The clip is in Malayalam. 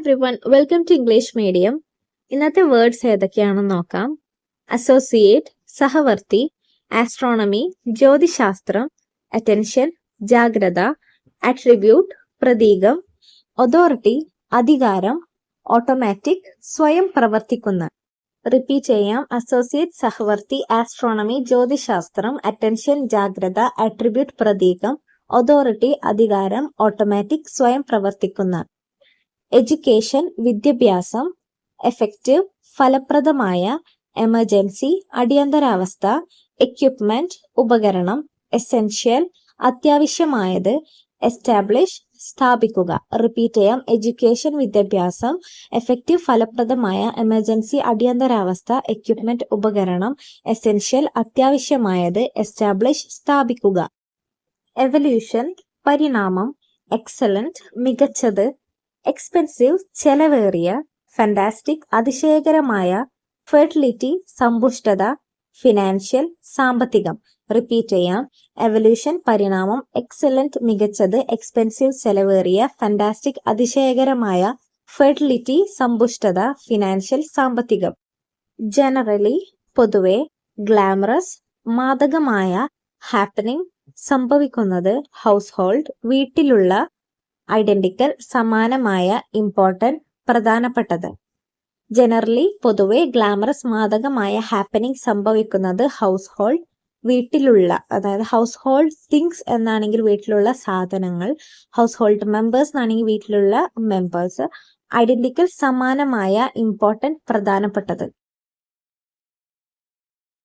Everyone, welcome to English medium. ഇന്നത്തെ വേർഡ്സ് ഏതൊക്കെയാണെന്ന് നോക്കാം. അസോസിയേറ്റ്, സഹവർത്തി, ആസ്ട്രോണമി, ജ്യോതിശാസ്ത്രം, അറ്റൻഷൻ, ജാഗ്രത, അട്രിബ്യൂട്ട്, പ്രതീകം, അതോറിറ്റി, അധികാരം, ഓട്ടോമാറ്റിക്, സ്വയം പ്രവർത്തിക്കുന്ന. റിപ്പീറ്റ് ചെയ്യാം. അസോസിയേറ്റ്, സഹവർത്തി, ആസ്ട്രോണമി, ജ്യോതിശാസ്ത്രം, അറ്റൻഷൻ, ജാഗ്രത, അട്രിബ്യൂട്ട്, പ്രതീകം, അതോറിറ്റി, അധികാരം, ഓട്ടോമാറ്റിക്, സ്വയം പ്രവർത്തിക്കുന്ന. എഡ്യൂക്കേഷൻ, വിദ്യാഭ്യാസം, എഫക്റ്റീവ്, ഫലപ്രദമായ, എമർജൻസി, അടിയന്തരാവസ്ഥ, എക്യുപ്മെന്റ്, ഉപകരണം, എസെൻഷ്യൽ, അത്യാവശ്യമായത്, എസ്റ്റാബ്ലിഷ്, സ്ഥാപിക്കുക. റിപ്പീറ്റ് ചെയ്യാം. എഡ്യൂക്കേഷൻ, വിദ്യാഭ്യാസം, എഫക്റ്റീവ്, ഫലപ്രദമായ, എമർജൻസി, അടിയന്തരാവസ്ഥ, എക്യുപ്മെന്റ്, ഉപകരണം, എസെൻഷ്യൽ, അത്യാവശ്യമായത്, എസ്റ്റാബ്ലിഷ്, സ്ഥാപിക്കുക. എവല്യൂഷൻ, പരിണാമം, എക്സലന്റ്, മികച്ചത്, എക്സ്പെൻസീവ്, ചെലവേറിയ, ഫാന്റാസ്റ്റിക്, അതിശയകരമായ, ഫെർട്ടിലിറ്റി, സമ്പുഷ്ടത, ഫിനാൻഷ്യൽ, സാമ്പത്തികം. റിപ്പീറ്റ് ചെയ്യാം. എവല്യൂഷൻ, പരിണാമം, എക്സലന്റ്, മികച്ചത്, എക്സ്പെൻസീവ്, ചെലവേറിയ, ഫാന്റാസ്റ്റിക്, അതിശയകരമായ, ഫെർട്ടിലിറ്റി, സമ്പുഷ്ടത, ഫിനാൻഷ്യൽ, സാമ്പത്തികം. ജനറലി, പൊതുവെ, ഗ്ലാമറസ്, മാദകമായ, ഹാപ്പനിങ്, സംഭവിക്കുന്നത്, ഹൗസ് ഹോൾഡ്, വീട്ടിലുള്ള, ഐഡന്റിക്കൽ, സമാനമായ, ഇമ്പോർട്ടന്റ്, പ്രധാനപ്പെട്ടത്. ജനറലി, പൊതുവെ, ഗ്ലാമറസ്, മാദകമായ, ഹാപ്പനിങ്, സംഭവിക്കുന്നത്, ഹൗസ് ഹോൾഡ്, വീട്ടിലുള്ള, അതായത് ഹൗസ് ഹോൾഡ് തിങ്സ് എന്നാണെങ്കിൽ വീട്ടിലുള്ള സാധനങ്ങൾ, ഹൗസ് ഹോൾഡ് മെമ്പേഴ്സ് എന്നാണെങ്കിൽ വീട്ടിലുള്ള മെമ്പേഴ്സ്, ഐഡന്റിക്കൽ, സമാനമായ, ഇമ്പോർട്ടന്റ്, പ്രധാനപ്പെട്ടത്.